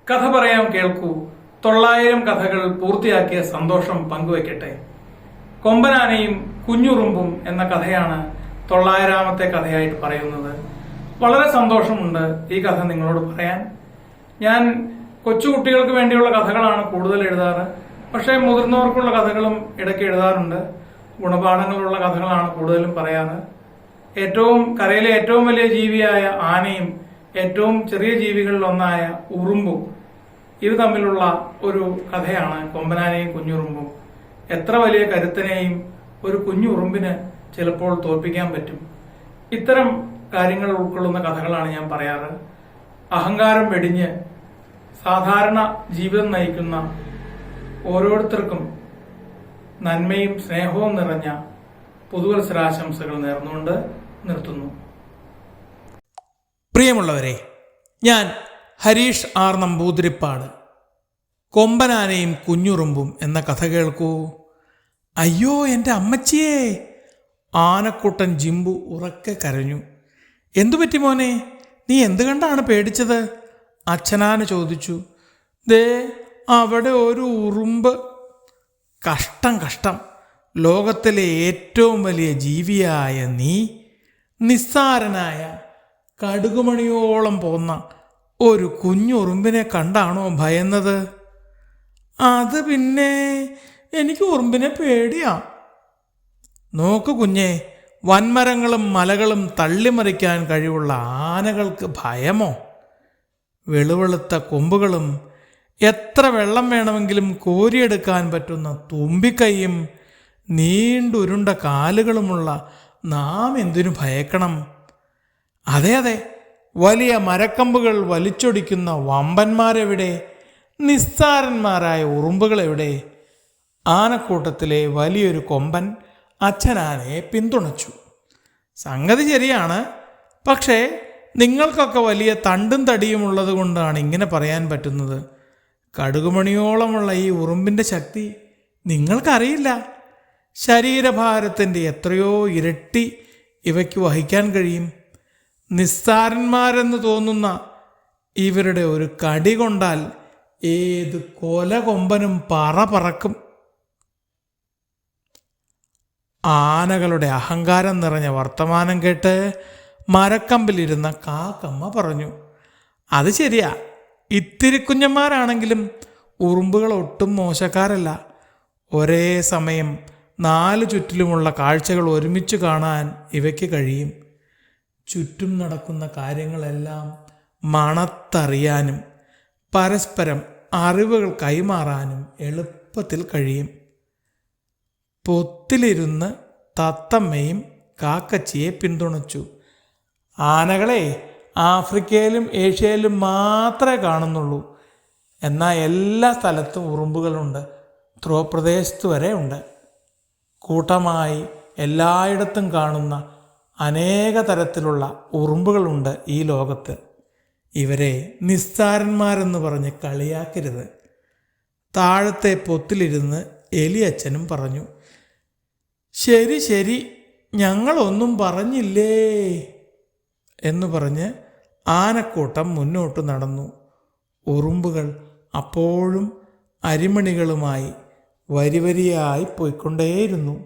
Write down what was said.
കഥ പറയാം കേൾക്കൂ. 900 കഥകൾ പൂർത്തിയാക്കിയ സന്തോഷം പങ്കുവയ്ക്കട്ടെ. കൊമ്പനാനയും കുഞ്ഞുറുമ്പും എന്ന കഥയാണ് 900ാമത്തെ കഥയായിട്ട് പറയുന്നത്. വളരെ സന്തോഷമുണ്ട് ഈ കഥ നിങ്ങളോട് പറയാൻ. ഞാൻ കൊച്ചുകുട്ടികൾക്ക് വേണ്ടിയുള്ള കഥകളാണ് കൂടുതൽ എഴുതാറ്. പക്ഷേ മുതിർന്നവർക്കുള്ള കഥകളും ഇടയ്ക്ക് എഴുതാറുണ്ട്. ഗുണപാഠങ്ങളുള്ള കഥകളാണ് കൂടുതലും പറയാറ്. കരയിലെ ഏറ്റവും വലിയ ജീവിയായ ആനയും ഏറ്റവും ചെറിയ ജീവികളിൽ ഒന്നായ ഉറുമ്പും ഇത് തമ്മിലുള്ള ഒരു കഥയാണ് കൊമ്പനാനയും കുഞ്ഞുറുമ്പും. എത്ര വലിയ കരുത്തനെയും ഒരു കുഞ്ഞു ഉറുമ്പിന് ചിലപ്പോൾ തോൽപ്പിക്കാൻ പറ്റും. ഇത്തരം കാര്യങ്ങൾ ഉൾക്കൊള്ളുന്ന കഥകളാണ് ഞാൻ പറയാറ്. അഹങ്കാരം വെടിഞ്ഞ് സാധാരണ ജീവിതം നയിക്കുന്ന ഓരോരുത്തർക്കും നന്മയും സ്നേഹവും നിറഞ്ഞ പുതുവത്സരാശംസകൾ നേർന്നുകൊണ്ട് നിർത്തുന്നു. പ്രിയമുള്ളവരെ, ഞാൻ ഹരീഷ് ആർ നമ്പൂതിരിപ്പാട്. കൊമ്പനാനയും കുഞ്ഞുറുമ്പും എന്ന കഥ കേൾക്കൂ. അയ്യോ എൻ്റെ അമ്മച്ചിയേ! ആനക്കുട്ടൻ ജിംബു ഉറക്കെ കരഞ്ഞു. എന്തുപറ്റി മോനെ? നീ എന്ത് കണ്ടാണ് പേടിച്ചത്? അച്ഛനാന ചോദിച്ചു. ദേ അവിടെ ഒരു ഉറുമ്പ്. കഷ്ടം. ലോകത്തിലെ ഏറ്റവും വലിയ ജീവിയായ നീ നിസ്സാരനായ കടുകുമണിയോളം പോന്ന ഒരു കുഞ്ഞുറുമ്പിനെ കണ്ടാണോ ഭയന്നത്? അത് പിന്നെ എനിക്ക് ഉറുമ്പിനെ പേടിയാ. നോക്കു കുഞ്ഞേ, വൻമരങ്ങളും മലകളും തള്ളിമറിക്കാൻ കഴിവുള്ള ആനകൾക്ക് ഭയമോ? വെളുവെളുത്ത കൊമ്പുകളും എത്ര വെള്ളം വേണമെങ്കിലും കോരിയെടുക്കാൻ പറ്റുന്ന തുമ്പിക്കൈയും നീണ്ടുരുണ്ട കാലുകളുമുള്ള നാം എന്തിനു ഭയക്കണം? അതെ, വലിയ മരക്കമ്പുകൾ വലിച്ചൊടിക്കുന്ന വമ്പന്മാരെവിടെ? നിസ്സാരന്മാരായ ഉറുമ്പുകളെവിടെ? ആനക്കൂട്ടത്തിലെ വലിയൊരു കൊമ്പൻ അച്ഛനാനയെ പിന്തുണച്ചു. സംഗതി ശരിയാണ്. പക്ഷേ നിങ്ങൾക്കൊക്കെ വലിയ തണ്ടും തടിയും ഉള്ളത് കൊണ്ടാണ് ഇങ്ങനെ പറയാൻ പറ്റുന്നത്. കടുകുമണിയോളമുള്ള ഈ ഉറുമ്പിൻ്റെ ശക്തി നിങ്ങൾക്കറിയില്ല. ശരീരഭാരത്തിൻ്റെ എത്രയോ ഇരട്ടി ഇവയ്ക്ക് വഹിക്കാൻ കഴിയും. നിസ്സാരന്മാരെന്ന് തോന്നുന്ന ഇവരുടെ ഒരു കടി കൊണ്ടാൽ ഏത് കൊമ്പനും പറക്കും. ആനകളുടെ അഹങ്കാരം നിറഞ്ഞ വർത്തമാനം കേട്ട് മരക്കമ്പിലിരുന്ന കാക്കമ്മ പറഞ്ഞു. അത് ശരിയാ, ഇത്തിരി കുഞ്ഞന്മാരാണെങ്കിലും ഉറുമ്പുകൾ ഒട്ടും മോശക്കാരല്ല. ഒരേ സമയം 4 ചുറ്റിലുമുള്ള കാഴ്ചകൾ ഒരുമിച്ച് കാണാൻ ഇവയ്ക്ക് കഴിയും. ചുറ്റും നടക്കുന്ന കാര്യങ്ങളെല്ലാം മണത്തറിയാനും പരസ്പരം അറിവുകൾ കൈമാറാനും എളുപ്പത്തിൽ കഴിയും. പൊത്തിലിരുന്ന് തത്തമ്മയും കാക്കച്ചിയെ പിന്തുണച്ചു. ആനകളെ ആഫ്രിക്കയിലും ഏഷ്യയിലും മാത്രമേ കാണുന്നുള്ളൂ. എന്നാൽ എല്ലാ സ്ഥലത്തും ഉറുമ്പുകളുണ്ട്. ധ്രുവപ്രദേശത്ത് വരെ ഉണ്ട്. കൂട്ടമായി എല്ലായിടത്തും കാണുന്ന അനേക തരത്തിലുള്ള ഉറുമ്പുകളുണ്ട് ഈ ലോകത്ത്. ഇവരെ നിസ്സാരന്മാരെന്ന് പറഞ്ഞ് കളിയാക്കരുത്. താഴത്തെ പൊത്തിലിരുന്ന് എലിയച്ഛനും പറഞ്ഞു. ശരി, ഞങ്ങളൊന്നും പറഞ്ഞില്ലേ എന്ന് പറഞ്ഞ് ആനക്കൂട്ടം മുന്നോട്ട് നടന്നു. ഉറുമ്പുകൾ അപ്പോഴും അരിമണികളുമായി വരിവരിയായി പോയിക്കൊണ്ടേയിരുന്നു.